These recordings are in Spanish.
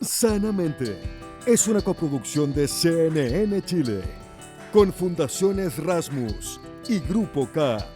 Sanamente es una coproducción de CNN Chile con Fundaciones Rasmus y Grupo K.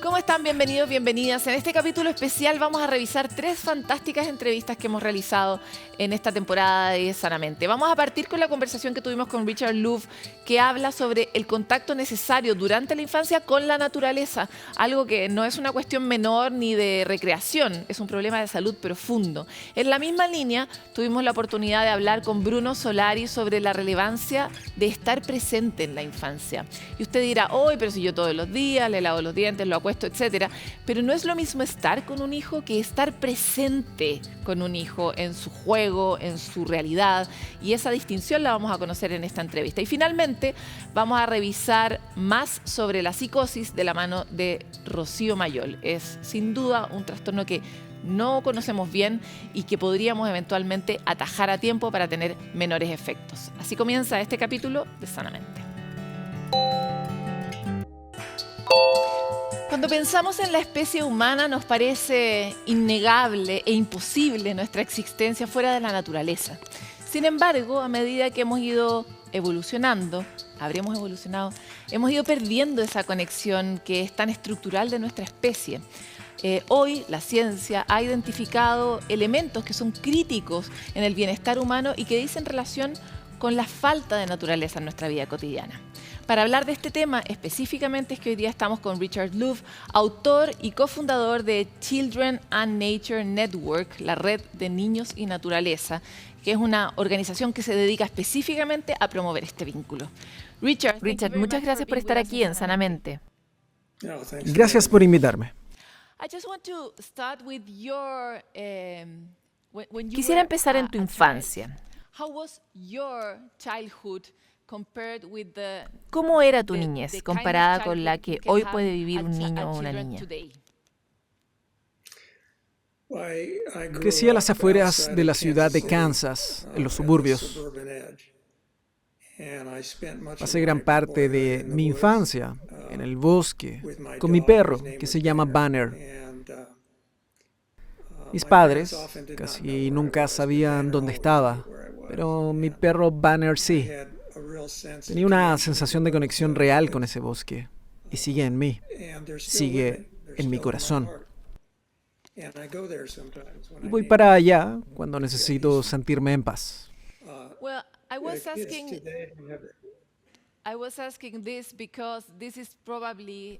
¿Cómo están? Bienvenidos, bienvenidas. En este capítulo especial vamos a revisar 3 fantásticas entrevistas que hemos realizado en esta temporada de Sanamente. Vamos a partir con la conversación que tuvimos con Richard Louv, que habla sobre el contacto necesario durante la infancia con la naturaleza, algo que no es una cuestión menor ni de recreación, es un problema de salud profundo. En la misma línea, tuvimos la oportunidad de hablar con Bruno Solari sobre la relevancia de estar presente en la infancia. Y usted dirá, hoy, pero si yo todos los días le lavo los dientes, lo acuesto, etcétera. Pero no es lo mismo estar con un hijo que estar presente con un hijo en su juego, en su realidad. Y esa distinción la vamos a conocer en esta entrevista. Y finalmente vamos a revisar más sobre la psicosis de la mano de Rocío Mayol. Es sin duda un trastorno que no conocemos bien y que podríamos eventualmente atajar a tiempo para tener menores efectos. Así comienza este capítulo de Sanamente. Cuando pensamos en la especie humana nos parece innegable e imposible nuestra existencia fuera de la naturaleza. Sin embargo, a medida que hemos ido evolucionando, hemos ido perdiendo esa conexión que es tan estructural de nuestra especie. Hoy la ciencia ha identificado elementos que son críticos en el bienestar humano y que dicen relación con la falta de naturaleza en nuestra vida cotidiana. Para hablar de este tema específicamente es que hoy día estamos con Richard Louv, autor y cofundador de Children and Nature Network, la red de niños y naturaleza, que es una organización que se dedica específicamente a promover este vínculo. Richard, muchas gracias por estar aquí en Sanamente. Gracias por invitarme. Quisiera empezar en tu infancia. ¿Cómo era tu niñez comparada con la que hoy puede vivir un niño o una niña? Crecí a las afueras de la ciudad de Kansas, en los suburbios. Pasé gran parte de mi infancia en el bosque con mi perro, que se llama Banner. Mis padres casi nunca sabían dónde estaba, pero mi perro Banner sí. Tenía una sensación de conexión real con ese bosque y sigue en mí, sigue en mi corazón. Y voy para allá cuando necesito sentirme en paz.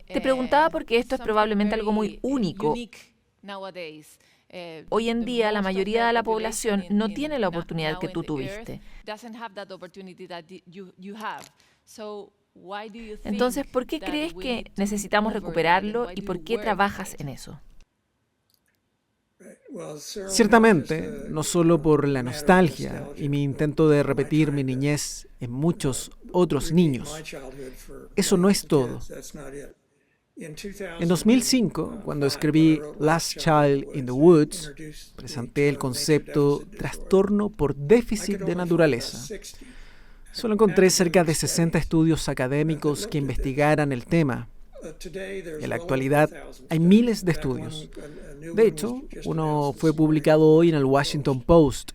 Te preguntaba porque esto es probablemente algo muy único. Hoy en día la mayoría de la población no tiene la oportunidad que tú tuviste. Entonces, ¿por qué crees que necesitamos recuperarlo y por qué trabajas en eso? Ciertamente, no solo por la nostalgia y mi intento de repetir mi niñez en muchos otros niños. Eso no es todo. En 2005, cuando escribí Last Child in the Woods, presenté el concepto trastorno por déficit de naturaleza. Solo encontré cerca de 60 estudios académicos que investigaran el tema. En la actualidad hay miles de estudios. De hecho, uno fue publicado hoy en el Washington Post.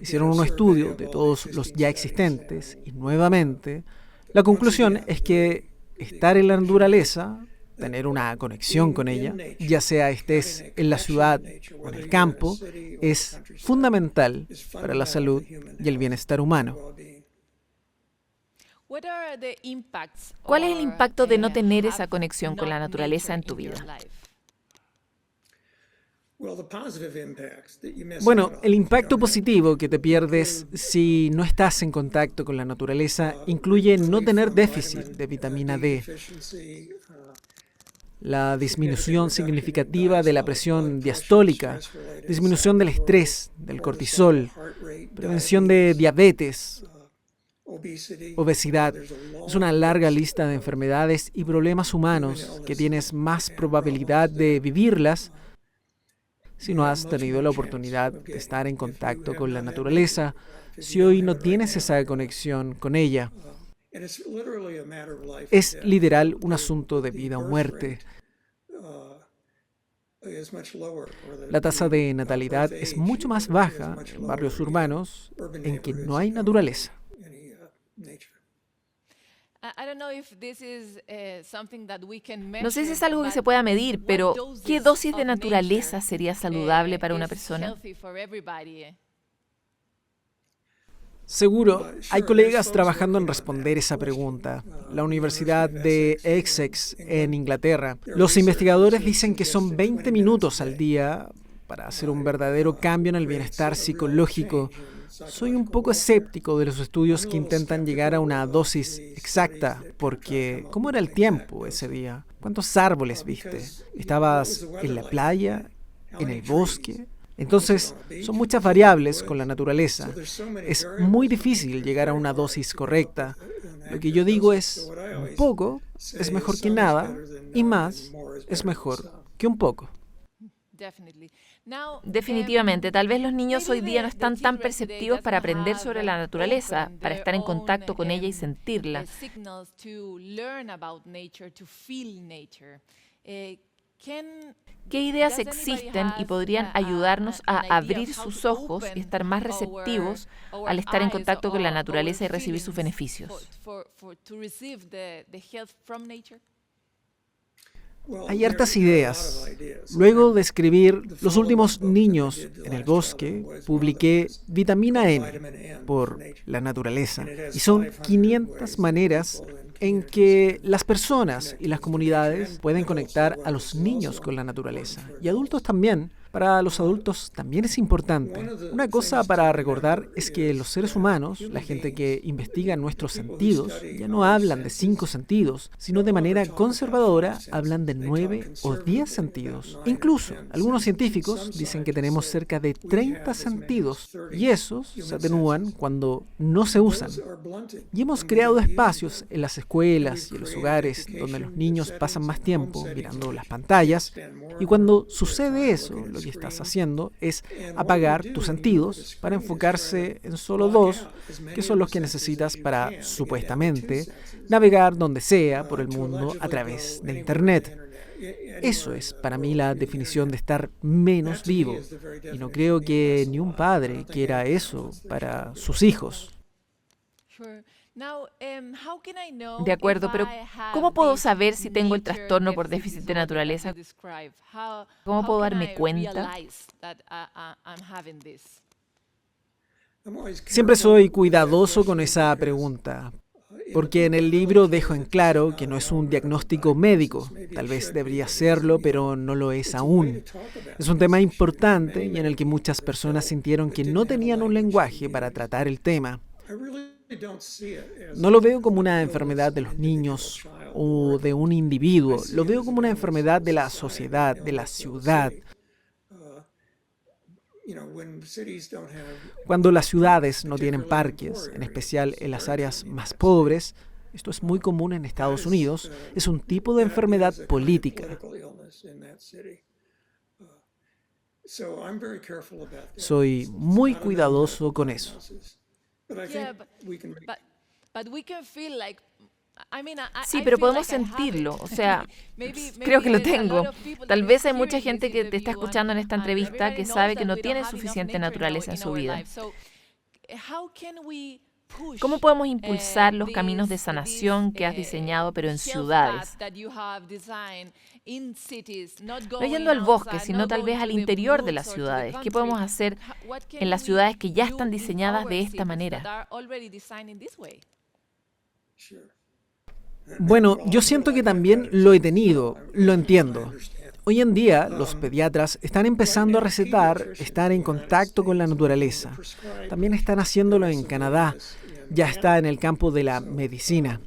Hicieron un estudio de todos los ya existentes y nuevamente la conclusión es que estar en la naturaleza, tener una conexión con ella, ya sea estés en la ciudad o en el campo, es fundamental para la salud y el bienestar humano. ¿Cuál es el impacto de no tener esa conexión con la naturaleza en tu vida? Bueno, el impacto positivo que te pierdes si no estás en contacto con la naturaleza incluye no tener déficit de vitamina D, la disminución significativa de la presión diastólica, disminución del estrés, del cortisol, prevención de diabetes, obesidad. Es una larga lista de enfermedades y problemas humanos que tienes más probabilidad de vivirlas si no has tenido la oportunidad de estar en contacto con la naturaleza, si hoy no tienes esa conexión con ella? Es literal un asunto de vida o muerte. La tasa de natalidad es mucho más baja en barrios urbanos en que no hay naturaleza. No sé si es algo que se pueda medir, pero ¿qué dosis de naturaleza sería saludable para una persona? Seguro, hay colegas trabajando en responder esa pregunta. La Universidad de Essex en Inglaterra. Los investigadores dicen que son 20 minutos al día para hacer un verdadero cambio en el bienestar psicológico. Soy un poco escéptico de los estudios que intentan llegar a una dosis exacta, porque ¿cómo era el tiempo ese día? ¿Cuántos árboles viste? ¿Estabas en la playa? ¿En el bosque? Entonces, son muchas variables con la naturaleza. Es muy difícil llegar a una dosis correcta. Lo que yo digo es, un poco es mejor que nada y más es mejor que un poco. Definitivamente, tal vez los niños hoy día no están tan perceptivos para aprender sobre la naturaleza, para estar en contacto con ella y sentirla. ¿Qué ideas existen y podrían ayudarnos a abrir sus ojos y estar más receptivos al estar en contacto con la naturaleza y recibir sus beneficios? Hay hartas ideas. Luego de escribir Los últimos niños en el bosque, publiqué Vitamina N por la naturaleza. Y son 500 maneras en que las personas y las comunidades pueden conectar a los niños con la naturaleza. Y adultos también. Para los adultos también es importante. Una cosa para recordar es que los seres humanos, la gente que investiga nuestros sentidos, ya no hablan de 5 sentidos, sino de manera conservadora hablan de 9 o 10 sentidos. Incluso, algunos científicos dicen que tenemos cerca de 30 sentidos y esos se atenúan cuando no se usan. Y hemos creado espacios en las escuelas y en los hogares donde los niños pasan más tiempo mirando las pantallas y cuando sucede eso, lo que estás haciendo es apagar tus sentidos para enfocarse en solo 2, que son los que necesitas para, supuestamente, navegar donde sea por el mundo a través de Internet. Eso es para mí la definición de estar menos vivo. Y no creo que ni un padre quiera eso para sus hijos. De acuerdo, pero ¿cómo puedo saber si tengo el trastorno por déficit de naturaleza? ¿Cómo puedo darme cuenta? Siempre soy cuidadoso con esa pregunta, porque en el libro dejo en claro que no es un diagnóstico médico. Tal vez debería serlo, pero no lo es aún. Es un tema importante y en el que muchas personas sintieron que no tenían un lenguaje para tratar el tema. No lo veo como una enfermedad de los niños o de un individuo, lo veo como una enfermedad de la sociedad, de la ciudad. Cuando las ciudades no tienen parques, en especial en las áreas más pobres, esto es muy común en Estados Unidos, es un tipo de enfermedad política. Soy muy cuidadoso con eso. Sí, pero podemos sentirlo, o sea, creo que lo tengo. Tal vez hay mucha gente que te está escuchando en esta entrevista que sabe que no tiene suficiente naturaleza en su vida. ¿Cómo podemos impulsar los caminos de sanación que has diseñado, pero en ciudades? No yendo al bosque, sino tal vez al interior de las ciudades. ¿Qué podemos hacer en las ciudades que ya están diseñadas de esta manera? Bueno, yo siento que también lo he tenido, lo entiendo. Hoy en día, los pediatras están empezando a recetar estar en contacto con la naturaleza. También están haciéndolo en Canadá. Ya está en el campo de la medicina.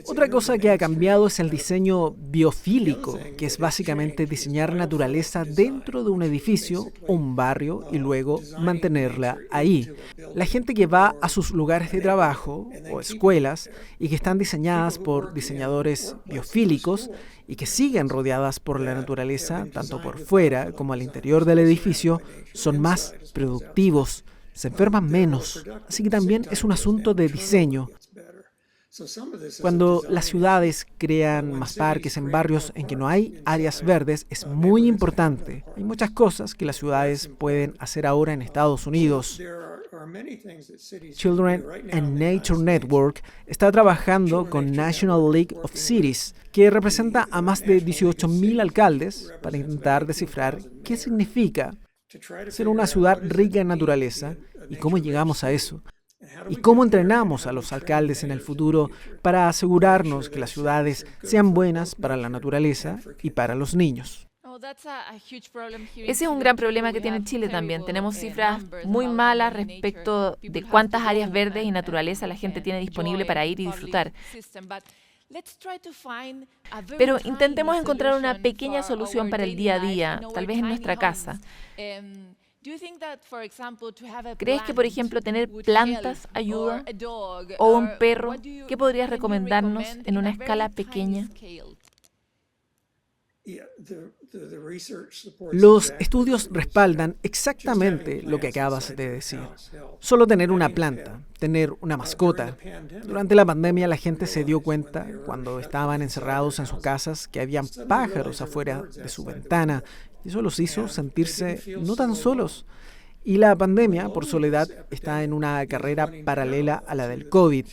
Otra cosa que ha cambiado es el diseño biofílico, que es básicamente diseñar naturaleza dentro de un edificio, un barrio, y luego mantenerla ahí. La gente que va a sus lugares de trabajo o escuelas y que están diseñadas por diseñadores biofílicos y que siguen rodeadas por la naturaleza, tanto por fuera como al interior del edificio, son más productivos. se enferman menos, así que también es un asunto de diseño. Cuando las ciudades crean más parques en barrios en que no hay áreas verdes, es muy importante. Hay muchas cosas que las ciudades pueden hacer ahora en Estados Unidos. Children and Nature Network está trabajando con National League of Cities, que representa a más de 18.000 alcaldes, para intentar descifrar qué significa ser una ciudad rica en naturaleza y cómo llegamos a eso. ¿Y cómo entrenamos a los alcaldes en el futuro para asegurarnos que las ciudades sean buenas para la naturaleza y para los niños? Ese es un gran problema que tiene Chile también. Tenemos cifras muy malas respecto de cuántas áreas verdes y naturaleza la gente tiene disponible para ir y disfrutar. Pero intentemos encontrar una pequeña solución para el día a día, tal vez en nuestra casa. ¿Crees que, por ejemplo, tener plantas ayuda? ¿O un perro? ¿Qué podrías recomendarnos en una escala pequeña? Los estudios respaldan exactamente lo que acabas de decir. Solo tener una planta, tener una mascota. Durante la pandemia la gente se dio cuenta, cuando estaban encerrados en sus casas, que habían pájaros afuera de su ventana. Y eso los hizo sentirse no tan solos. Y la pandemia, por soledad, está en una carrera paralela a la del COVID.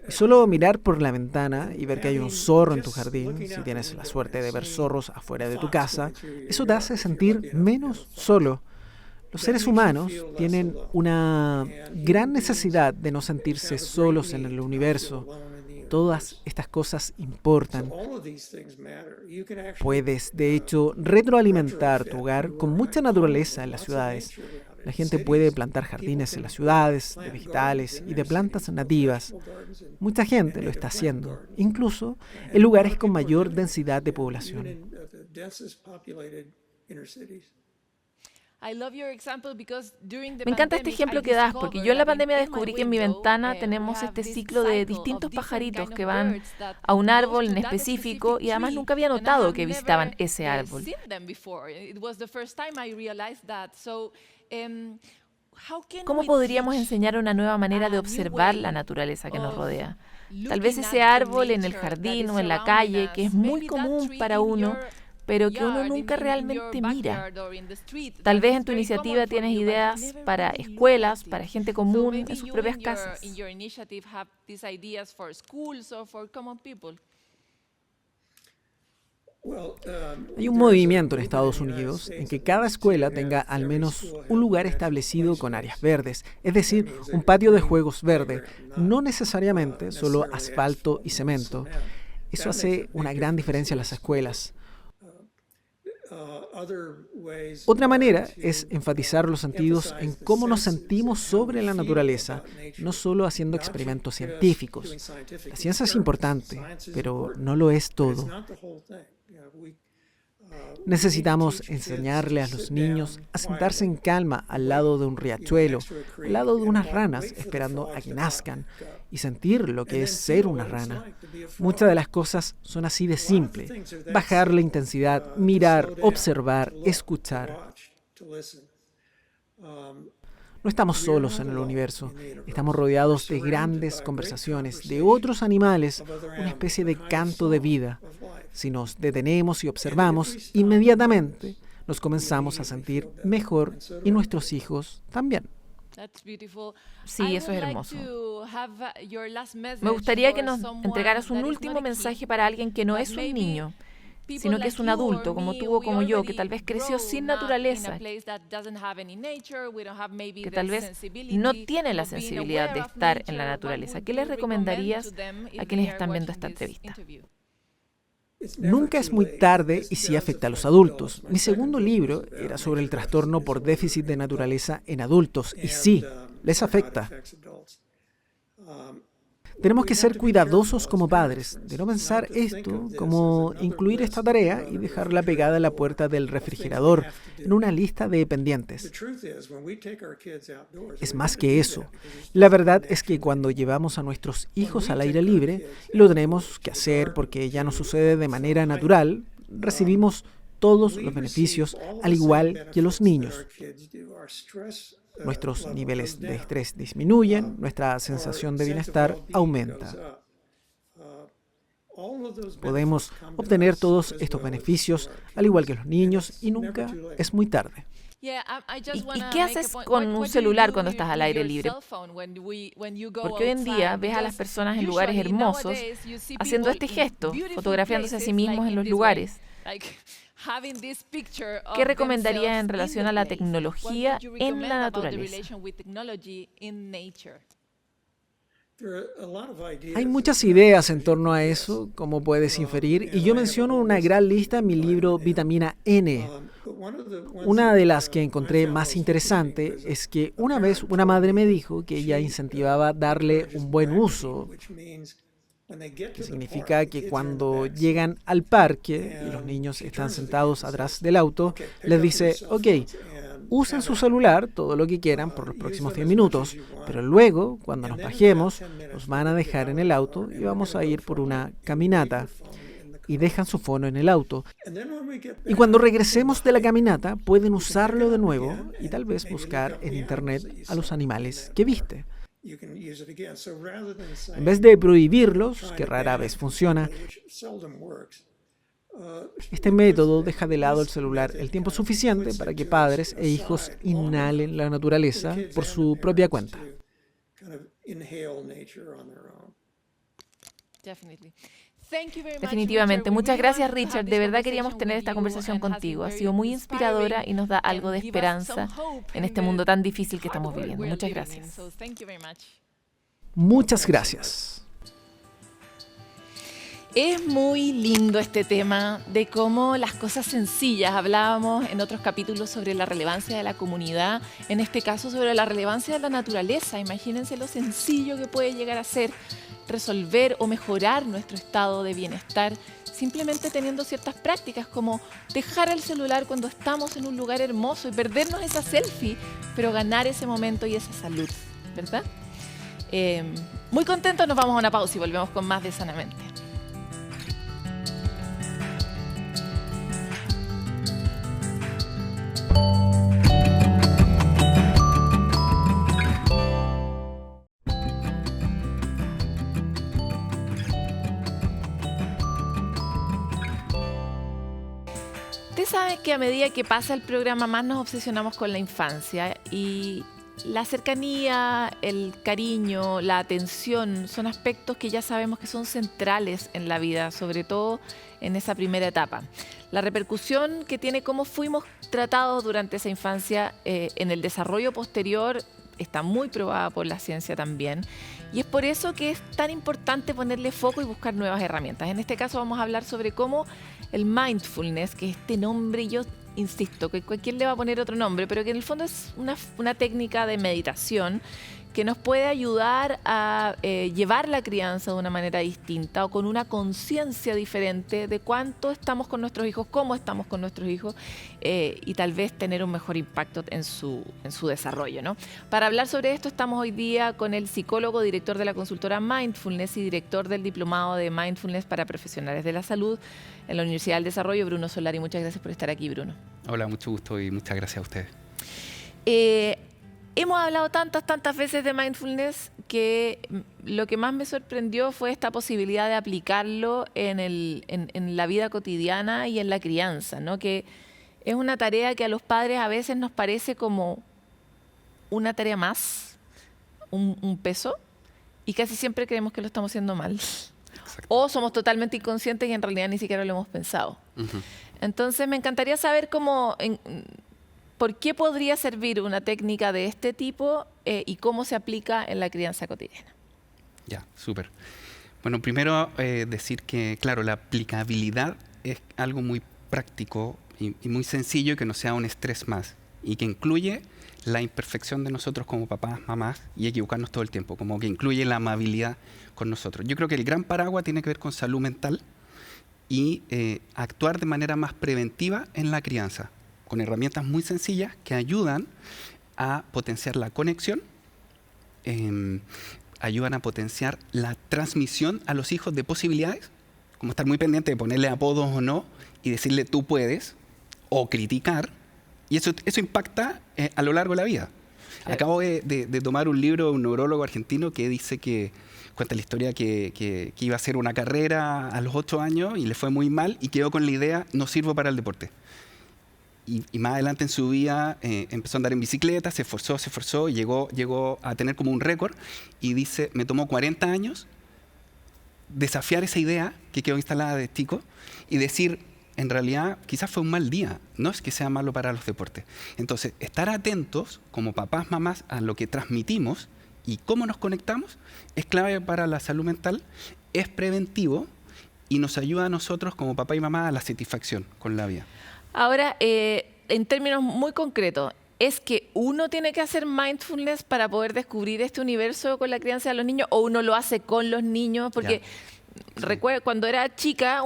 Y solo mirar por la ventana y ver que hay un zorro en tu jardín, si tienes la suerte de ver zorros afuera de tu casa, eso te hace sentir menos solo. Los seres humanos tienen una gran necesidad de no sentirse solos en el universo. Todas estas cosas importan. Puedes, de hecho, retroalimentar tu hogar con mucha naturaleza en las ciudades. La gente puede plantar jardines en las ciudades, de vegetales y de plantas nativas. Mucha gente lo está haciendo, incluso en lugares con mayor densidad de población. Me encanta este ejemplo que das, porque yo en la pandemia descubrí que en mi ventana tenemos este ciclo de distintos pajaritos que van a un árbol en específico y además nunca había notado que visitaban ese árbol. ¿Cómo podríamos enseñar una nueva manera de observar la naturaleza que nos rodea? Tal vez ese árbol en el jardín o en la calle, que es muy común para uno, pero que uno nunca realmente mira. Tal vez en tu iniciativa tienes ideas para escuelas, para gente común en sus propias casas. Hay un movimiento en Estados Unidos en que cada escuela tenga al menos un lugar establecido con áreas verdes, es decir, un patio de juegos verde, no necesariamente solo asfalto y cemento. Eso hace una gran diferencia en las escuelas. Otra manera es enfatizar los sentidos en cómo nos sentimos sobre la naturaleza, no solo haciendo experimentos científicos. La ciencia es importante, pero no lo es todo. Necesitamos enseñarle a los niños a sentarse en calma al lado de un riachuelo, al lado de unas ranas, esperando a que nazcan, y sentir lo que es ser una rana. Muchas de las cosas son así de simple. Bajar la intensidad, mirar, observar, escuchar. No estamos solos en el universo. Estamos rodeados de grandes conversaciones, de otros animales, una especie de canto de vida. Si nos detenemos y observamos, inmediatamente nos comenzamos a sentir mejor y nuestros hijos también. Sí, eso es hermoso. Me gustaría que nos entregaras un último mensaje para alguien que no es un niño, sino que es un adulto, como tú o como yo, que tal vez creció sin naturaleza, que tal vez no tiene la sensibilidad de estar en la naturaleza. ¿Qué les recomendarías a quienes están viendo esta entrevista? Nunca es muy tarde y sí afecta a los adultos. Mi segundo libro era sobre el trastorno por déficit de naturaleza en adultos y sí, les afecta. Tenemos que ser cuidadosos como padres, de no pensar esto como incluir esta tarea y dejarla pegada a la puerta del refrigerador en una lista de pendientes. Es más que eso. La verdad es que cuando llevamos a nuestros hijos al aire libre, y lo tenemos que hacer porque ya no sucede de manera natural, recibimos todos los beneficios al igual que los niños. Nuestros niveles de estrés disminuyen, nuestra sensación de bienestar aumenta. Podemos obtener todos estos beneficios, al igual que los niños, y nunca es muy tarde. ¿Y qué haces con un celular cuando estás al aire libre? Porque hoy en día ves a las personas en lugares hermosos haciendo este gesto, fotografiándose a sí mismos en los lugares. ¿Qué recomendarías en relación a la tecnología en la naturaleza? Hay muchas ideas en torno a eso, como puedes inferir, y yo menciono una gran lista en mi libro Vitamina N. Una de las que encontré más interesante es que una vez una madre me dijo que ella incentivaba darle un buen uso, que significa que cuando llegan al parque y los niños están sentados atrás del auto, les dice, ok, usen su celular todo lo que quieran por los próximos 10 minutos, pero luego, cuando nos bajemos, nos van a dejar en el auto y vamos a ir por una caminata. Y dejan su fono en el auto. Y cuando regresemos de la caminata, pueden usarlo de nuevo y tal vez buscar en internet a los animales que viste. En vez de prohibirlos, que rara vez funciona, este método deja de lado el celular el tiempo suficiente para que padres e hijos inhalen la naturaleza por su propia cuenta. Definitivamente. Muchas gracias, Richard. De verdad queríamos tener esta conversación contigo. Ha sido muy inspiradora y nos da algo de esperanza en este mundo tan difícil que estamos viviendo. Muchas gracias. Muchas gracias. Es muy lindo este tema de cómo las cosas sencillas, hablábamos en otros capítulos sobre la relevancia de la comunidad, en este caso sobre la relevancia de la naturaleza. Imagínense lo sencillo que puede llegar a ser resolver o mejorar nuestro estado de bienestar simplemente teniendo ciertas prácticas como dejar el celular cuando estamos en un lugar hermoso y perdernos esa selfie, pero ganar ese momento y esa salud, ¿verdad? Muy contentos, nos vamos a una pausa y volvemos con más de Sanamente. Usted sabe que a medida que pasa el programa más nos obsesionamos con la infancia y la cercanía, el cariño, la atención son aspectos que ya sabemos que son centrales en la vida, sobre todo en esa primera etapa. La repercusión que tiene cómo fuimos tratados durante esa infancia en el desarrollo posterior está muy probada por la ciencia también. Y es por eso que es tan importante ponerle foco y buscar nuevas herramientas. En este caso vamos a hablar sobre cómo el mindfulness, que este nombre, yo insisto, que cualquiera le va a poner otro nombre, pero que en el fondo es una técnica de meditación que nos puede ayudar a llevar la crianza de una manera distinta o con una conciencia diferente de cuánto estamos con nuestros hijos, cómo estamos con nuestros hijos y tal vez tener un mejor impacto en su desarrollo, ¿no? Para hablar sobre esto estamos hoy día con el psicólogo, director de la consultora Mindfulness y director del diplomado de Mindfulness para profesionales de la salud en la Universidad del Desarrollo, Bruno Solari. Muchas gracias por estar aquí, Bruno. Hola, mucho gusto y muchas gracias a ustedes. Hemos hablado tantas veces de mindfulness que lo que más me sorprendió fue esta posibilidad de aplicarlo en la vida cotidiana y en la crianza, ¿no? Que es una tarea que a los padres a veces nos parece como una tarea más, un peso, y casi siempre creemos que lo estamos haciendo mal. Exacto. O somos totalmente inconscientes y en realidad ni siquiera lo hemos pensado. Uh-huh. Entonces me encantaría saber cómo... ¿Por qué podría servir una técnica de este tipo y cómo se aplica en la crianza cotidiana? Ya, súper. Bueno, primero decir que, claro, la aplicabilidad es algo muy práctico y muy sencillo, que no sea un estrés más y que incluye la imperfección de nosotros como papás, mamás y equivocarnos todo el tiempo, como que incluye la amabilidad con nosotros. Yo creo que el gran paraguas tiene que ver con salud mental y actuar de manera más preventiva en la crianza, con herramientas muy sencillas que ayudan a potenciar la conexión, ayudan a potenciar la transmisión a los hijos de posibilidades, como estar muy pendiente de ponerle apodos o no y decirle tú puedes, o criticar, y eso impacta a lo largo de la vida. Acabo de tomar un libro de un neurólogo argentino que dice que cuenta la historia que iba a hacer una carrera a los 8 años y le fue muy mal y quedó con la idea, no sirvo para el deporte. Y más adelante en su vida empezó a andar en bicicleta, se esforzó y llegó a tener como un récord y dice, me tomó 40 años desafiar esa idea que quedó instalada de chico y decir, en realidad quizás fue un mal día, no es que sea malo para los deportes. Entonces, estar atentos como papás, mamás a lo que transmitimos y cómo nos conectamos es clave para la salud mental, es preventivo y nos ayuda a nosotros como papá y mamá a la satisfacción con la vida. Ahora, en términos muy concretos, ¿es que uno tiene que hacer mindfulness para poder descubrir este universo con la crianza de los niños o uno lo hace con los niños? Porque recuerdo cuando era chica,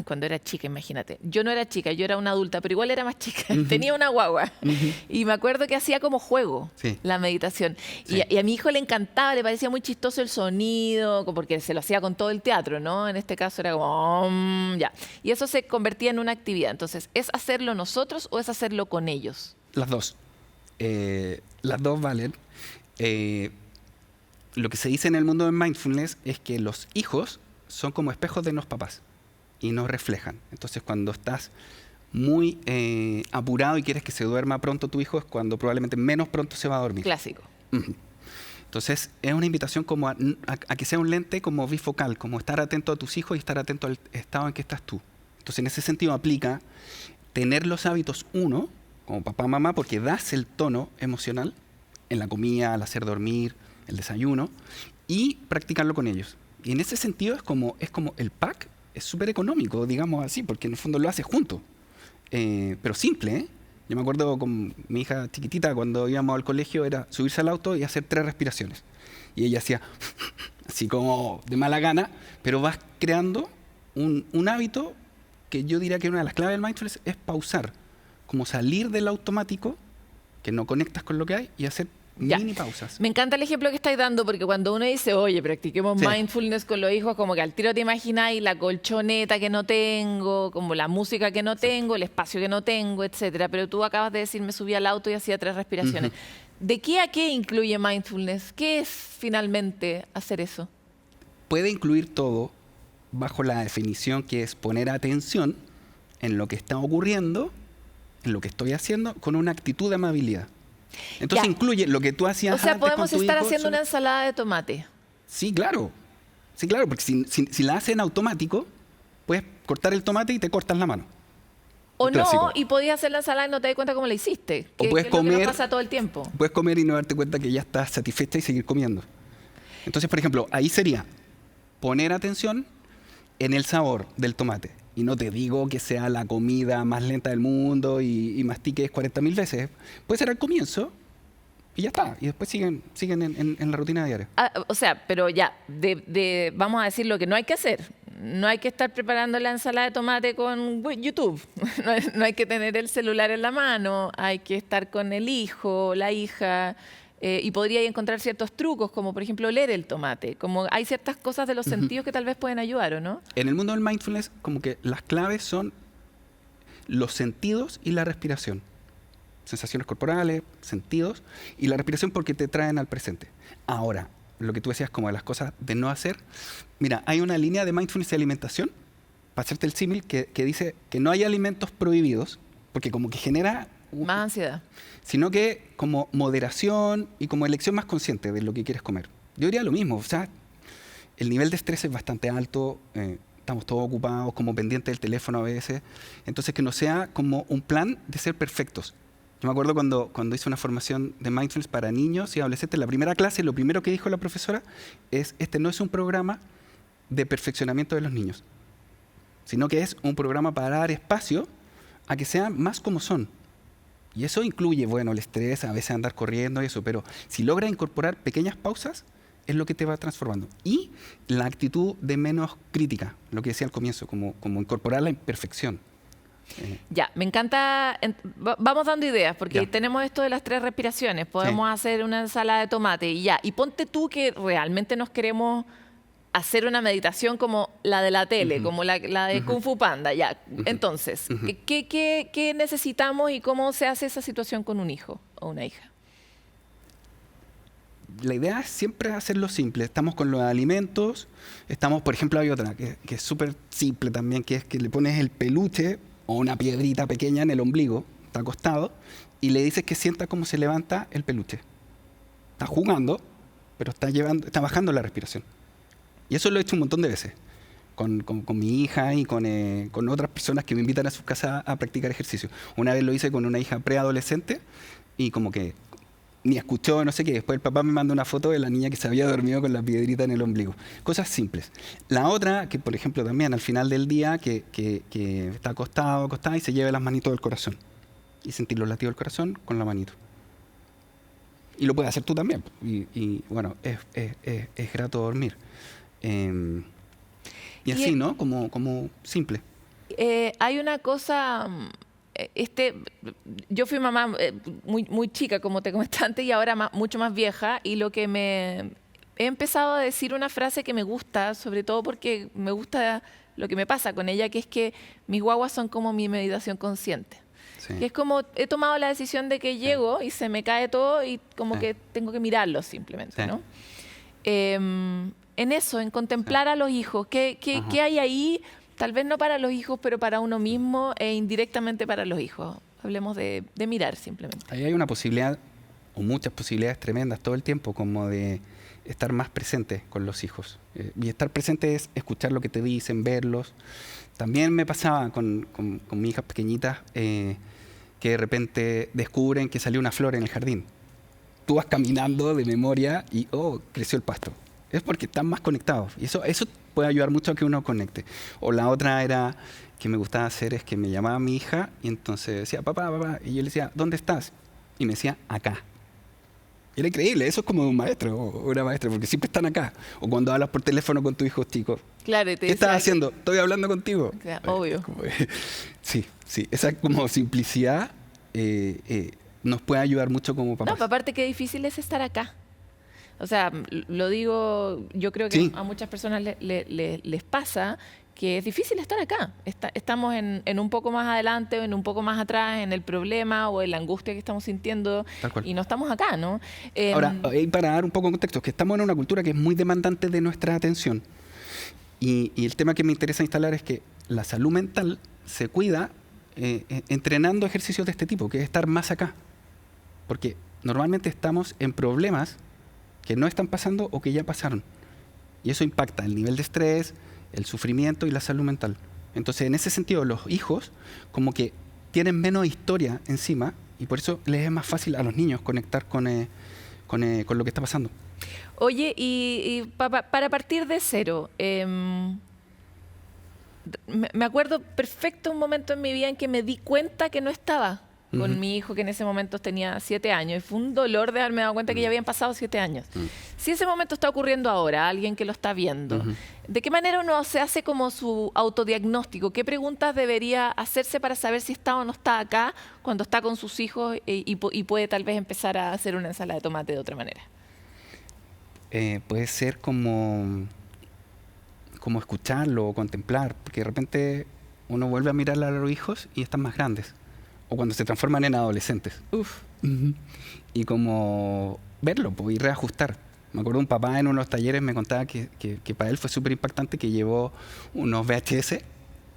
cuando era chica, imagínate, yo no era chica, yo era una adulta, pero igual era más chica, tenía una guagua y me acuerdo que hacía como juego la meditación y a mi hijo le encantaba, le parecía muy chistoso el sonido, porque se lo hacía con todo el teatro, ¿no? En este caso era como ya, y eso se convertía en una actividad. Entonces, ¿es hacerlo nosotros o es hacerlo con ellos? Las dos valen. Lo que se dice en el mundo de mindfulness es que los hijos son como espejos de los papás y nos reflejan. Entonces, cuando estás muy apurado y quieres que se duerma pronto tu hijo, es cuando probablemente menos pronto se va a dormir. Clásico. Entonces, es una invitación como a que sea un lente como bifocal, como estar atento a tus hijos y estar atento al estado en que estás tú. Entonces, en ese sentido aplica tener los hábitos uno, como papá, mamá, porque das el tono emocional en la comida, al hacer dormir, el desayuno, y practicarlo con ellos. Y en ese sentido es como el pack, es súper económico, digamos así, porque en el fondo lo haces junto. Pero simple, ¿eh? Yo me acuerdo con mi hija chiquitita, cuando íbamos al colegio, era subirse al auto y hacer 3 respiraciones. Y ella hacía así como de mala gana, pero vas creando un hábito que yo diría que una de las claves del mindfulness es pausar, como salir del automático, que no conectas con lo que hay, y hacer mini pausas. Me encanta el ejemplo que estáis dando, porque cuando uno dice, oye, practiquemos mindfulness con los hijos, como que al tiro te imagináis la colchoneta que no tengo, como la música que no tengo, el espacio que no tengo, etcétera. Pero tú acabas de decir, me subí al auto y hacía 3 respiraciones. ¿De qué a qué incluye mindfulness? ¿Qué es finalmente hacer eso? Puede incluir todo bajo la definición que es poner atención en lo que está ocurriendo, en lo que estoy haciendo, con una actitud de amabilidad. Entonces incluye lo que tú hacías. O sea, antes podemos con tu estar hijo, haciendo una ensalada de tomate. Sí, claro. Sí, claro, porque si la haces en automático, puedes cortar el tomate y te cortas la mano. O Clásico. no, y podías hacer la ensalada y no te das cuenta cómo la hiciste. O puedes que es lo que comer, nos pasa todo el tiempo. Puedes comer y no darte cuenta que ya estás satisfecha y seguir comiendo. Entonces, por ejemplo, ahí sería poner atención en el sabor del tomate. Y no te digo que sea la comida más lenta del mundo y mastiques 40.000 veces. Puede ser al comienzo y ya está. Y después siguen en la rutina diaria. O sea, pero ya, vamos a decir lo que no hay que hacer. No hay que estar preparando la ensalada de tomate con YouTube. No hay que tener el celular en la mano. Hay que estar con el hijo, la hija. Y podría encontrar ciertos trucos, como por ejemplo leer el tomate. Como hay ciertas cosas de los sentidos que tal vez pueden ayudar, ¿o no? En el mundo del mindfulness, como que las claves son los sentidos y la respiración. Sensaciones corporales, sentidos y la respiración, porque te traen al presente. Ahora, lo que tú decías como de las cosas de no hacer. Mira, hay una línea de mindfulness de alimentación, para hacerte el símil, que dice que no hay alimentos prohibidos, porque como que genera más ansiedad. Sino que como moderación y como elección más consciente de lo que quieres comer. Yo diría lo mismo, o sea, el nivel de estrés es bastante alto, estamos todos ocupados, como pendientes del teléfono a veces, entonces que no sea como un plan de ser perfectos. Yo me acuerdo cuando hice una formación de mindfulness para niños y adolescentes, la primera clase, lo primero que dijo la profesora es, este no es un programa de perfeccionamiento de los niños, sino que es un programa para dar espacio a que sean más como son. Y eso incluye, bueno, el estrés, a veces andar corriendo y eso, pero si logras incorporar pequeñas pausas, es lo que te va transformando. Y la actitud de menos crítica, lo que decía al comienzo, como incorporar la imperfección. Ya, me encanta. Vamos dando ideas, porque tenemos esto de las 3 respiraciones. Podemos hacer una ensalada de tomate y ya. Y ponte tú que realmente nos queremos hacer una meditación como la de la tele, como la de Kung Fu Panda, ya. Entonces, ¿qué necesitamos y cómo se hace esa situación con un hijo o una hija? la idea es siempre hacerlo simple. Estamos con los alimentos, por ejemplo, hay otra que es súper simple también, que es que le pones el peluche o una piedrita pequeña en el ombligo, está acostado, y le dices que sienta cómo se levanta el peluche. Está jugando, pero está bajando la respiración. Y eso lo he hecho un montón de veces. Con mi hija y con otras personas que me invitan a sus casas a practicar ejercicio. Una vez lo hice con una hija preadolescente y como que ni escuchó, no sé qué. Después el papá me manda una foto de la niña que se había dormido con la piedrita en el ombligo. Cosas simples. La otra, que por ejemplo también al final del día, que está acostada y se lleva las manitos del corazón. Y sentir los latidos del corazón con la manito. Y lo puedes hacer tú también. Y bueno, es grato dormir. Y así, ¿no? Como simple. Hay una cosa, yo fui mamá muy chica, como te comenté antes, y ahora mucho más vieja, y lo que he empezado a decir una frase que me gusta, sobre todo porque me gusta lo que me pasa con ella, que es que mis guaguas son como mi meditación consciente. Sí. Que es como, he tomado la decisión de que llego y se me cae todo y como que tengo que mirarlo simplemente, ¿no? En eso, en contemplar a los hijos. ¿Qué hay ahí? Tal vez no para los hijos, pero para uno mismo e indirectamente para los hijos. Hablemos de mirar simplemente. Ahí hay una posibilidad, o muchas posibilidades tremendas todo el tiempo, como de estar más presente con los hijos. Y estar presente es escuchar lo que te dicen, verlos. También me pasaba con mis hijas pequeñitas que de repente descubren que salió una flor en el jardín. Tú vas caminando de memoria y, creció el pasto. Es porque están más conectados. Y eso puede ayudar mucho a que uno conecte. O la otra era que me gustaba hacer es que me llamaba mi hija y entonces decía, papá. Y yo le decía, ¿dónde estás? Y me decía, acá. Y era increíble. Eso es como un maestro o una maestra, porque siempre están acá. O cuando hablas por teléfono con tu hijo chico. Claro, ¿qué estás haciendo? Estoy hablando contigo. Claro, obvio. Sí. Esa como simplicidad nos puede ayudar mucho como papás. No, aparte qué difícil es estar acá. O sea, lo digo, yo creo que a muchas personas les pasa que es difícil estar acá. Estamos en un poco más adelante o en un poco más atrás en el problema o en la angustia que estamos sintiendo y no estamos acá, ¿no? Ahora, para dar un poco de contexto, es que estamos en una cultura que es muy demandante de nuestra atención. Y el tema que me interesa instalar es que la salud mental se cuida entrenando ejercicios de este tipo, que es estar más acá. Porque normalmente estamos en problemas que no están pasando o que ya pasaron. Y eso impacta el nivel de estrés, el sufrimiento y la salud mental. Entonces, en ese sentido, los hijos como que tienen menos historia encima y por eso les es más fácil a los niños conectar con lo que está pasando. Oye, y para partir de cero, me acuerdo perfecto un momento en mi vida en que me di cuenta que no estaba con mi hijo, que en ese momento tenía 7 años. Y fue un dolor de haberme dado cuenta que ya habían pasado 7 años. Si ese momento está ocurriendo ahora, alguien que lo está viendo, ¿de qué manera uno se hace como su autodiagnóstico? ¿Qué preguntas debería hacerse para saber si está o no está acá cuando está con sus hijos y puede tal vez empezar a hacer una ensalada de tomate de otra manera? Puede ser como escucharlo o contemplar, porque de repente uno vuelve a mirar a los hijos y están más grandes. O cuando se transforman en adolescentes. Y como verlo y reajustar. Me acuerdo un papá en unos talleres me contaba que para él fue súper impactante que llevó unos VHS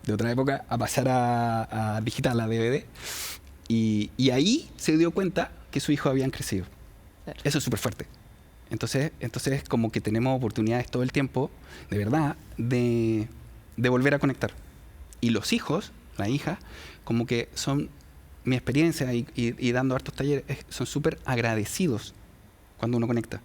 de otra época a pasar a digital, a DVD. Y ahí se dio cuenta que sus hijos habían crecido. Claro. Eso es súper fuerte. Entonces como que tenemos oportunidades todo el tiempo, de verdad, de volver a conectar. Y los hijos, la hija, como que son... Mi experiencia y dando hartos talleres son súper agradecidos cuando uno conecta.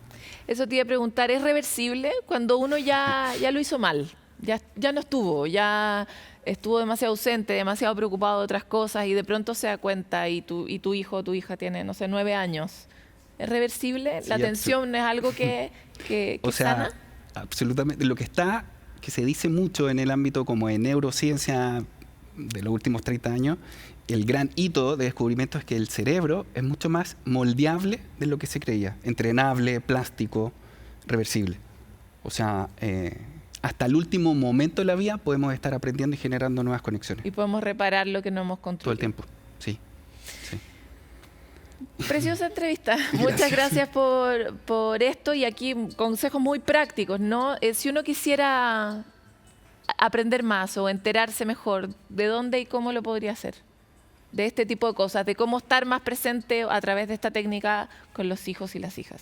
Eso te iba a preguntar, ¿es reversible cuando uno ya lo hizo mal? Ya no estuvo, ya estuvo demasiado ausente, demasiado preocupado de otras cosas y de pronto se da cuenta y tu hijo o tu hija tiene, no sé, 9 años. ¿Es reversible? Sí, ¿la atención es algo que sana? Absolutamente. Lo que se dice mucho en el ámbito como de neurociencia de los últimos 30 años, el gran hito de descubrimiento es que el cerebro es mucho más moldeable de lo que se creía. Entrenable, plástico, reversible. O sea, hasta el último momento de la vida podemos estar aprendiendo y generando nuevas conexiones. Y podemos reparar lo que no hemos construido. Todo el tiempo, sí. Preciosa entrevista. Muchas gracias por esto y aquí consejos muy prácticos, ¿no? Si uno quisiera aprender más o enterarse mejor, ¿de dónde y cómo lo podría hacer? De este tipo de cosas, de cómo estar más presente a través de esta técnica con los hijos y las hijas.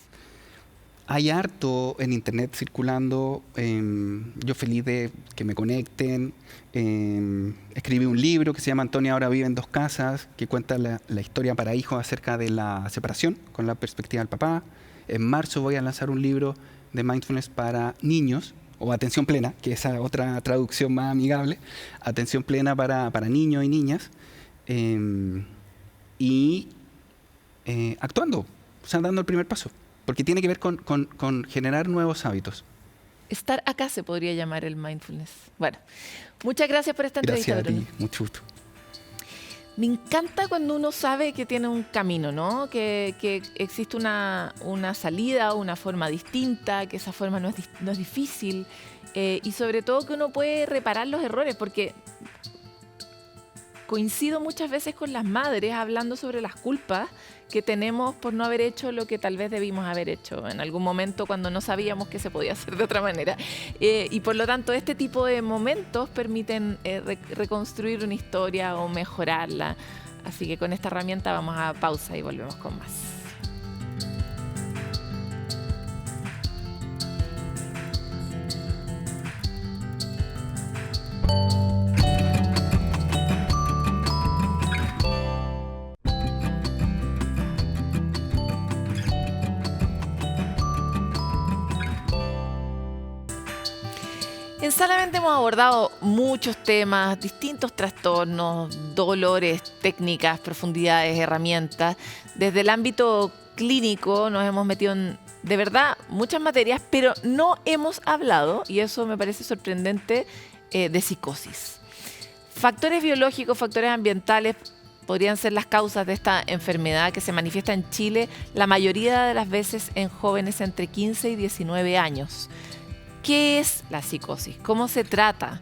Hay harto en internet circulando, yo feliz de que me conecten. Escribí un libro que se llama Antonia ahora vive en 2 casas, que cuenta la historia para hijos acerca de la separación con la perspectiva del papá. En marzo voy a lanzar un libro de mindfulness para niños, o atención plena, que es otra traducción más amigable, atención plena para niños y niñas, actuando, o sea, dando el primer paso. Porque tiene que ver con generar nuevos hábitos. Estar acá se podría llamar el mindfulness. Bueno, muchas gracias por esta entrevista. Gracias a ti, mucho gusto. Me encanta cuando uno sabe que tiene un camino, ¿no? Que existe una salida, una forma distinta, que esa forma no es difícil y sobre todo que uno puede reparar los errores, porque coincido muchas veces con las madres hablando sobre las culpas que tenemos por no haber hecho lo que tal vez debimos haber hecho en algún momento cuando no sabíamos que se podía hacer de otra manera. Y por lo tanto, este tipo de momentos permiten reconstruir una historia o mejorarla. Así que con esta herramienta vamos a pausa y volvemos con más. En Sanamente hemos abordado muchos temas, distintos trastornos, dolores, técnicas, profundidades, herramientas. Desde el ámbito clínico nos hemos metido en, de verdad, muchas materias, pero no hemos hablado, y eso me parece sorprendente, de psicosis. Factores biológicos, factores ambientales podrían ser las causas de esta enfermedad que se manifiesta en Chile la mayoría de las veces en jóvenes entre 15 y 19 años. ¿Qué es la psicosis? ¿Cómo se trata?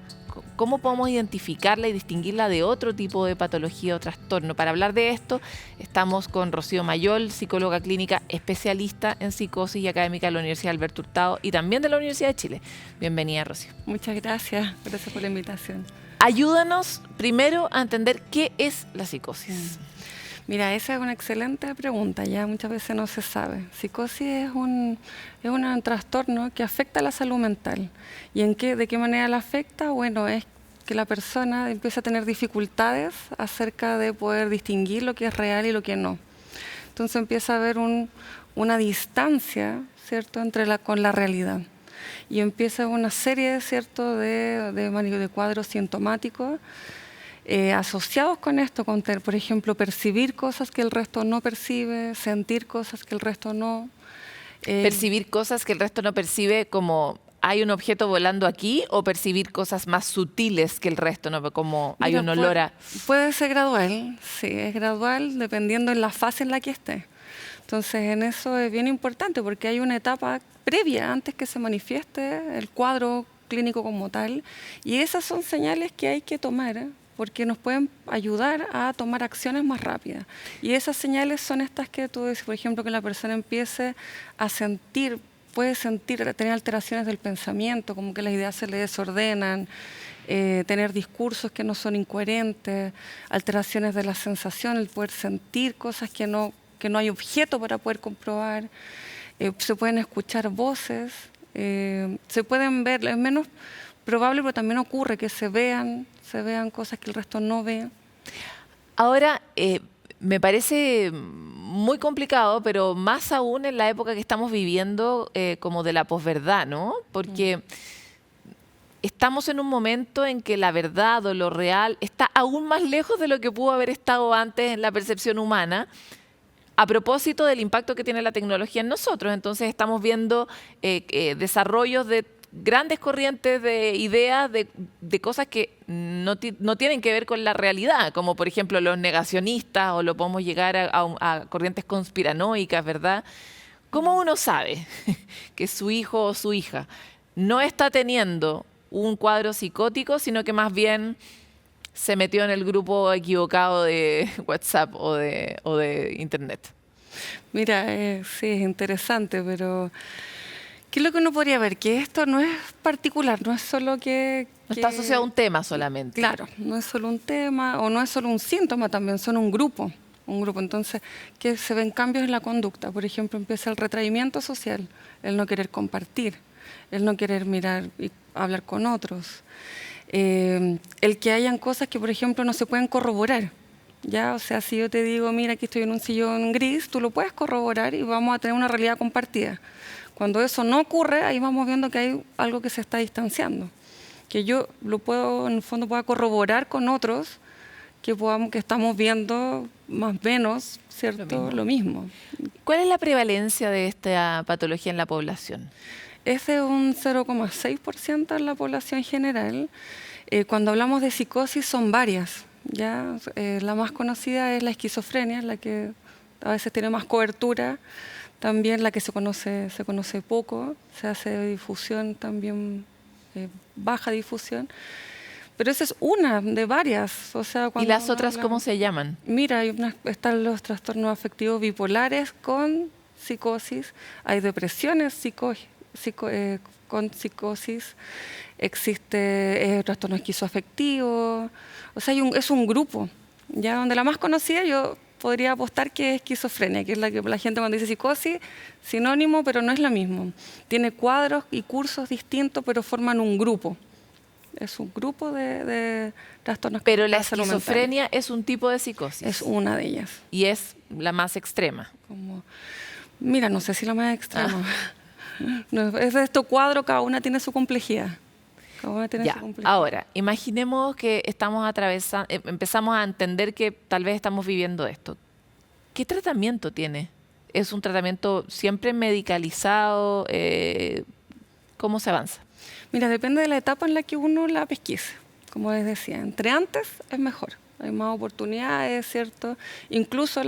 ¿Cómo podemos identificarla y distinguirla de otro tipo de patología o trastorno? Para hablar de esto, estamos con Rocío Mayol, psicóloga clínica, especialista en psicosis y académica de la Universidad Alberto Hurtado y también de la Universidad de Chile. Bienvenida, Rocío. Muchas gracias. Gracias por la invitación. Ayúdanos primero a entender qué es la psicosis. Mira, esa es una excelente pregunta, ya muchas veces no se sabe. Psicosis es un trastorno que afecta a la salud mental. ¿Y de qué manera la afecta? Bueno, es que la persona empieza a tener dificultades acerca de poder distinguir lo que es real y lo que no. Entonces empieza a haber una distancia, ¿cierto?, con la realidad. Y empieza una serie, ¿cierto?, de cuadros sintomáticos asociados con esto, por ejemplo, percibir cosas que el resto no percibe, sentir cosas que el resto no. Percibir cosas que el resto no percibe, como hay un objeto volando aquí, o percibir cosas más sutiles que el resto no, como hay un olor a... Puede ser gradual, sí, es gradual dependiendo en la fase en la que esté. Entonces, en eso es bien importante porque hay una etapa previa antes que se manifieste el cuadro clínico como tal, y esas son señales que hay que tomar, porque nos pueden ayudar a tomar acciones más rápidas. Y esas señales son estas que tú dices, por ejemplo, que la persona empiece a sentir, tener alteraciones del pensamiento, como que las ideas se le desordenan, tener discursos que no son incoherentes, alteraciones de la sensación, el poder sentir cosas que no hay objeto para poder comprobar, se pueden escuchar voces, se pueden ver, es menos probable, pero también ocurre que se vean cosas que el resto no ve. Ahora, me parece muy complicado, pero más aún en la época que estamos viviendo como de la posverdad, ¿no? Porque estamos en un momento en que la verdad o lo real está aún más lejos de lo que pudo haber estado antes en la percepción humana, a propósito del impacto que tiene la tecnología en nosotros. Entonces estamos viendo desarrollos de grandes corrientes de ideas de cosas que no tienen que ver con la realidad, como por ejemplo los negacionistas, o lo podemos llegar a corrientes conspiranoicas, ¿verdad? ¿Cómo uno sabe que su hijo o su hija no está teniendo un cuadro psicótico, sino que más bien se metió en el grupo equivocado de WhatsApp o de Internet? Mira, sí, es interesante, pero ¿qué es lo que uno podría ver? Que esto no es particular, no es solo No está asociado a un tema solamente. Claro, no es solo un tema o no es solo un síntoma también, son un grupo. Entonces, que se ven cambios en la conducta. Por ejemplo, empieza el retraimiento social, el no querer compartir, el no querer mirar y hablar con otros. El que hayan cosas que, por ejemplo, no se pueden corroborar. ¿Ya? O sea, si yo te digo, mira, aquí estoy en un sillón gris, tú lo puedes corroborar y vamos a tener una realidad compartida. Cuando eso no ocurre, ahí vamos viendo que hay algo que se está distanciando. Que yo lo puedo, en el fondo, pueda corroborar con otros que estamos viendo más o menos, ¿cierto? Lo mismo. ¿Cuál es la prevalencia de esta patología en la población? Es de un 0,6% en la población general. Cuando hablamos de psicosis son varias. ¿Ya? La más conocida es la esquizofrenia, la que a veces tiene más cobertura. También la que se conoce poco, se hace difusión también, baja difusión. Pero esa es una de varias. O sea, ¿Y las otras cómo se llaman? Mira, están los trastornos afectivos bipolares con psicosis, hay depresiones con psicosis, existe trastorno esquizoafectivo. O sea, es un grupo, ya donde la más conocida yo podría apostar que es esquizofrenia, que es la que la gente cuando dice psicosis, sinónimo, pero no es lo mismo. Tiene cuadros y cursos distintos, pero forman un grupo. Es un grupo de trastornos. Pero la esquizofrenia es un tipo de psicosis. Es una de ellas. Y es la más extrema. Mira, no sé si la más extrema. No, es de estos cuadros, cada una tiene su complejidad. Ahora, imaginemos que estamos empezamos a entender que tal vez estamos viviendo esto. ¿Qué tratamiento tiene? ¿Es un tratamiento siempre medicalizado? ¿Cómo se avanza? Mira, depende de la etapa en la que uno la pesquise. Como les decía, entre antes es mejor. Hay más oportunidades, ¿cierto? Incluso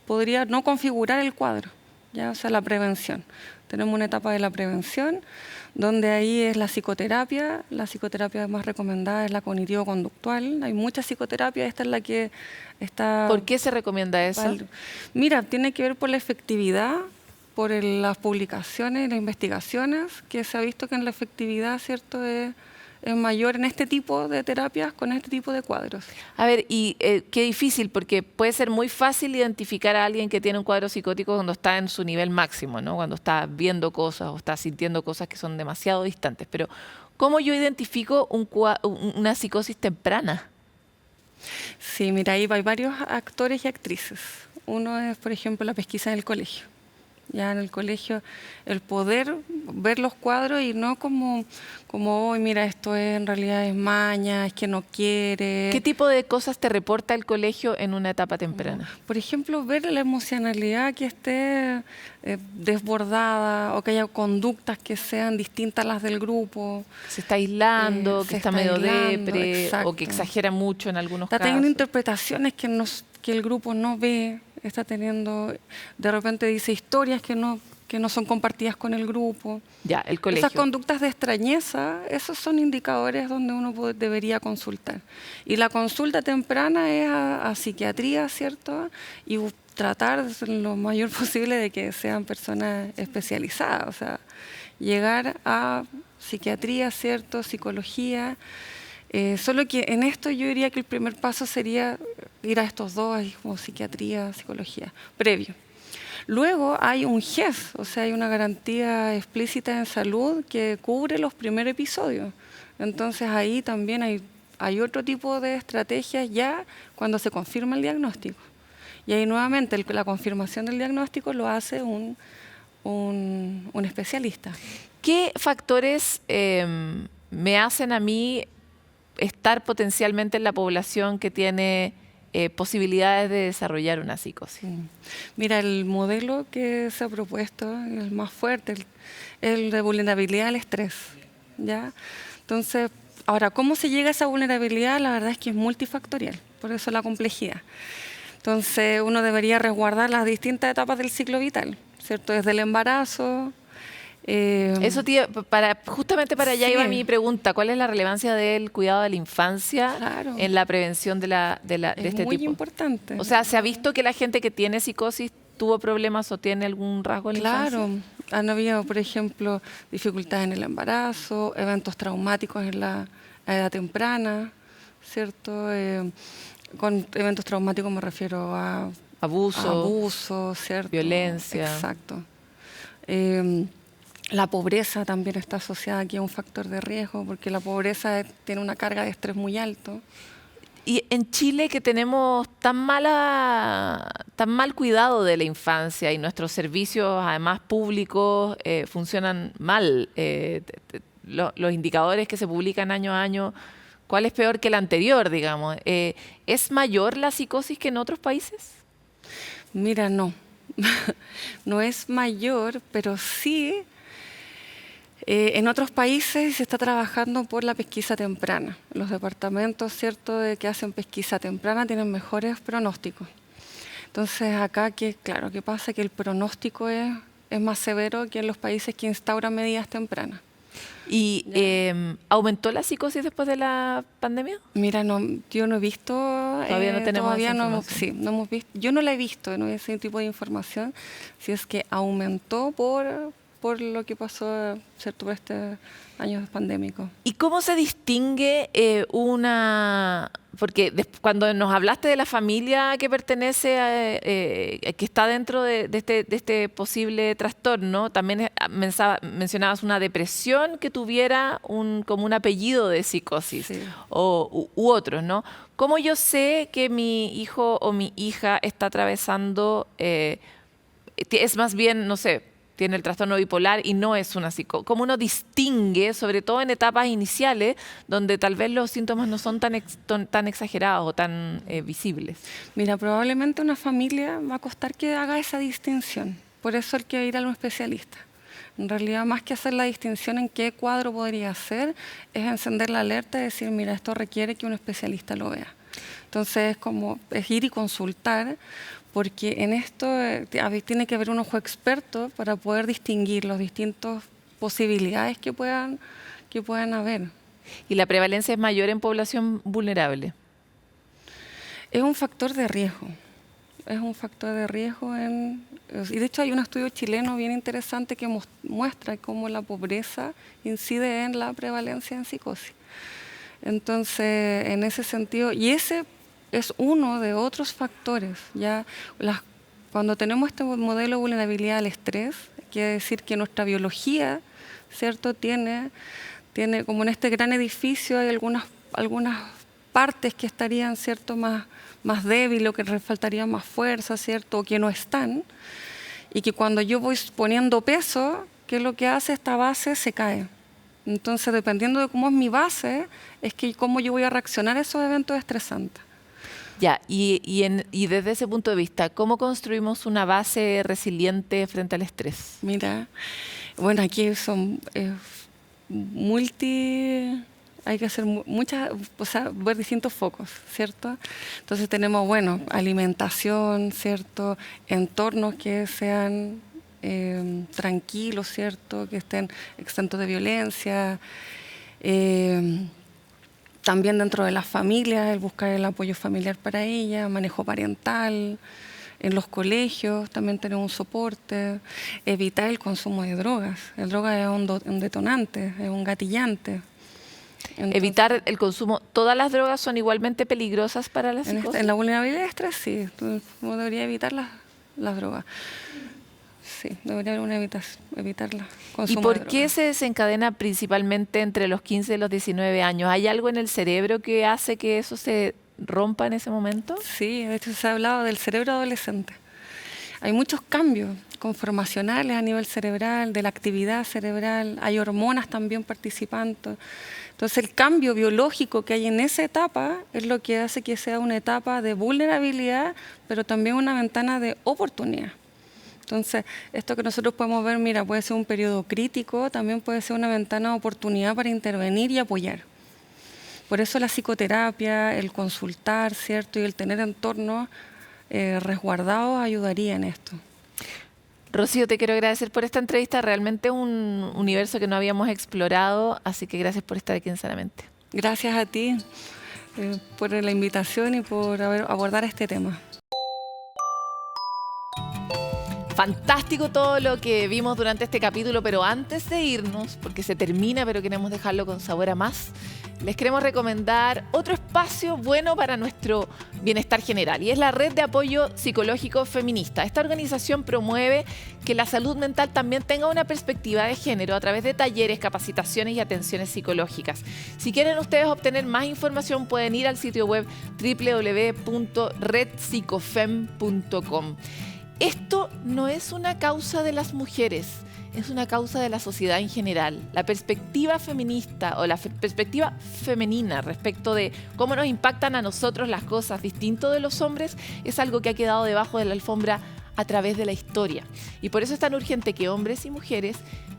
podría no configurar el cuadro, ¿ya? O sea, la prevención. Tenemos una etapa de la prevención, donde ahí es la psicoterapia. La psicoterapia más recomendada es la cognitivo-conductual. Hay mucha psicoterapia, esta es la que está... ¿Por qué se recomienda eso? Mira, tiene que ver por la efectividad, por las publicaciones, las investigaciones, que se ha visto que en la efectividad, ¿cierto?, es mayor en este tipo de terapias con este tipo de cuadros. A ver, y qué difícil, porque puede ser muy fácil identificar a alguien que tiene un cuadro psicótico cuando está en su nivel máximo, ¿no? Cuando está viendo cosas o está sintiendo cosas que son demasiado distantes. Pero, ¿cómo yo identifico una psicosis temprana? Sí, mira, ahí hay varios actores y actrices. Uno es, por ejemplo, la pesquisa en el colegio. Ya en el colegio, el poder ver los cuadros y no como hoy, mira, esto en realidad es maña, es que no quiere. ¿Qué tipo de cosas te reporta el colegio en una etapa temprana? Por ejemplo, ver la emocionalidad que esté desbordada o que haya conductas que sean distintas a las del grupo. Se está aislando, que está medio depre, exacto. O que exagera mucho en algunos casos. Está teniendo interpretaciones que el grupo no ve. Está teniendo, de repente dice historias que no son compartidas con el grupo. Ya, el colegio. Esas conductas de extrañeza, esos son indicadores donde uno debería consultar. Y la consulta temprana es a psiquiatría, ¿cierto? Y tratar lo mayor posible de que sean personas especializadas, o sea, llegar a psiquiatría, ¿cierto? Psicología. Solo que en esto yo diría que el primer paso sería ir a estos dos, como psiquiatría, psicología, previo. Luego hay un GES, o sea, hay una garantía explícita en salud que cubre los primeros episodios. Entonces ahí también hay otro tipo de estrategias ya cuando se confirma el diagnóstico. Y ahí nuevamente la confirmación del diagnóstico lo hace un especialista. ¿Qué factores me hacen a mí estar potencialmente en la población que tiene posibilidades de desarrollar una psicosis? Mira, el modelo que se ha propuesto, el más fuerte, el de vulnerabilidad al estrés, ¿ya? Entonces, ahora, ¿cómo se llega a esa vulnerabilidad? La verdad es que es multifactorial, por eso la complejidad. Entonces, uno debería resguardar las distintas etapas del ciclo vital, ¿cierto? Desde el embarazo. Eso, tía, justamente para allá iba mi pregunta. ¿Cuál es la relevancia del cuidado de la infancia en la prevención de este tipo? Es muy importante. O sea, ¿se ha visto que la gente que tiene psicosis tuvo problemas o tiene algún rasgo en la infancia? Claro, han habido, por ejemplo, dificultades en el embarazo, eventos traumáticos en la edad temprana, ¿cierto? Con eventos traumáticos me refiero a abuso, ¿cierto? Violencia. Exacto. La pobreza también está asociada aquí a un factor de riesgo, porque la pobreza tiene una carga de estrés muy alto. Y en Chile, que tenemos tan mal cuidado de la infancia y nuestros servicios, además públicos, funcionan mal. Los indicadores que se publican año a año, ¿cuál es peor que el anterior, digamos? ¿Es mayor la psicosis que en otros países? Mira, no. No es mayor, pero sí en otros países se está trabajando por la pesquisa temprana. Los departamentos, ¿cierto?, que hacen pesquisa temprana tienen mejores pronósticos. Entonces acá, claro, ¿qué pasa? Que el pronóstico es más severo que en los países que instauran medidas tempranas. ¿Y aumentó la psicosis después de la pandemia? Mira, no, yo no he visto... Todavía no tenemos esa información. no hemos visto. Yo no la he visto, no hay ese tipo de información. Si es que aumentó por lo que pasó, ¿cierto?, por este año pandémico. ¿Y cómo se distingue porque cuando nos hablaste de la familia que pertenece, que está dentro de este posible trastorno, también mencionabas una depresión que tuviera como un apellido de psicosis, Sí. u otros, ¿no? ¿Cómo yo sé que mi hijo o mi hija está atravesando, es más bien, no sé, tiene el trastorno bipolar y no es una psicosis? ¿Cómo uno distingue, sobre todo en etapas iniciales, donde tal vez los síntomas no son tan exagerados o tan visibles? Mira, probablemente una familia va a costar que haga esa distinción. Por eso hay que ir a un especialista. En realidad, más que hacer la distinción en qué cuadro podría ser, es encender la alerta y decir, mira, esto requiere que un especialista lo vea. Entonces, es ir y consultar, porque en esto tiene que haber un ojo experto para poder distinguir las distintas posibilidades que puedan haber. ¿Y la prevalencia es mayor en población vulnerable? Es un factor de riesgo. Es un factor de riesgo. Y de hecho hay un estudio chileno bien interesante que muestra cómo la pobreza incide en la prevalencia en psicosis. Entonces, en ese sentido, y ese es uno de otros factores. Cuando tenemos este modelo de vulnerabilidad al estrés, quiere decir que nuestra biología, ¿cierto?, tiene como en este gran edificio hay algunas partes que estarían, ¿cierto?, más débiles o que les faltaría más fuerza, ¿cierto?, o que no están, y que cuando yo voy poniendo peso, ¿qué es lo que hace? Esta base se cae. Entonces, dependiendo de cómo es mi base, es que cómo yo voy a reaccionar a esos eventos estresantes. Ya, y desde ese punto de vista, ¿cómo construimos una base resiliente frente al estrés? Mira, bueno, aquí son hay que hacer ver distintos focos, ¿cierto? Entonces tenemos, bueno, alimentación, ¿cierto? Entornos que sean tranquilos, ¿cierto? Que estén exentos de violencia. También dentro de las familias, el buscar el apoyo familiar para ella, manejo parental. En los colegios también tenemos un soporte. Evitar el consumo de drogas. La droga es un detonante, es un gatillante. Entonces, evitar el consumo. ¿Todas las drogas son igualmente peligrosas para la psicosis? En la vulnerabilidad de estrés, sí. Uno debería evitar las drogas. Sí, debería evitarla. ¿Y por qué se desencadena principalmente entre los 15 y los 19 años? ¿Hay algo en el cerebro que hace que eso se rompa en ese momento? Sí, de hecho se ha hablado del cerebro adolescente. Hay muchos cambios conformacionales a nivel cerebral, de la actividad cerebral, hay hormonas también participando. Entonces el cambio biológico que hay en esa etapa es lo que hace que sea una etapa de vulnerabilidad, pero también una ventana de oportunidad. Entonces, esto que nosotros podemos ver, mira, puede ser un periodo crítico, también puede ser una ventana de oportunidad para intervenir y apoyar. Por eso la psicoterapia, el consultar, ¿cierto?, y el tener entornos resguardados ayudaría en esto. Rocío, te quiero agradecer por esta entrevista. Realmente es un universo que no habíamos explorado, así que gracias por estar aquí en Sanamente. Gracias a ti por la invitación y por abordar este tema. Fantástico todo lo que vimos durante este capítulo, pero antes de irnos, porque se termina, pero queremos dejarlo con sabor a más, les queremos recomendar otro espacio bueno para nuestro bienestar general, y es la Red de Apoyo Psicológico Feminista. Esta organización promueve que la salud mental también tenga una perspectiva de género a través de talleres, capacitaciones y atenciones psicológicas. Si quieren ustedes obtener más información, pueden ir al sitio web www.redpsicofem.com. Esto no es una causa de las mujeres, es una causa de la sociedad en general. La perspectiva feminista o la perspectiva femenina respecto de cómo nos impactan a nosotros las cosas distinto de los hombres es algo que ha quedado debajo de la alfombra a través de la historia. Y por eso es tan urgente que hombres y mujeres,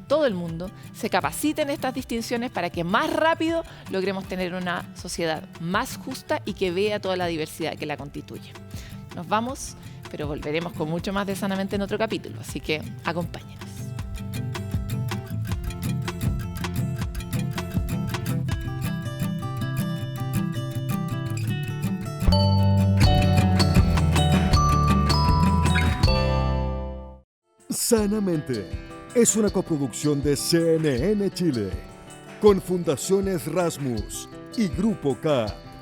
todo el mundo, se capaciten en estas distinciones para que más rápido logremos tener una sociedad más justa y que vea toda la diversidad que la constituye. Nos vamos, pero volveremos con mucho más de Sanamente en otro capítulo, así que acompáñenos. Sanamente es una coproducción de CNN Chile con Fundaciones Rasmus y Grupo K.